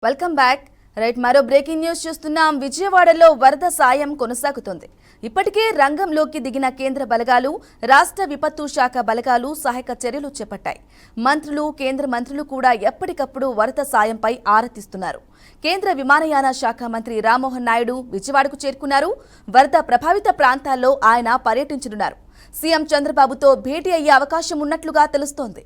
Welcome back. మరో breaking news చూస్తున్నాం. విజయవాడలో వరద సాయం కొనసాగుతుంది. ఇప్పటికే రంగంలోకి దిగిన కేంద్ర బలగాలు, రాష్ట్ర విపత్తు శాఖ బలగాలు సహాయక చర్యలు చేపట్టాయి. మంత్రులు, కేంద్ర మంత్రులు కూడా ఎప్పటికప్పుడు వరద సాయంపై ఆరా తీస్తున్నారు. కేంద్ర విమానయాన శాఖ మంత్రి రామ్మోహన్ నాయుడు విజయవాడకు చేరుకున్నారు. వరద ప్రభావిత ప్రాంతాల్లో ఆయన పర్యటించనున్నారు. సీఎం చంద్రబాబుతో భేటీ అయ్యే అవకాశం ఉన్నట్లుగా తెలుస్తోంది.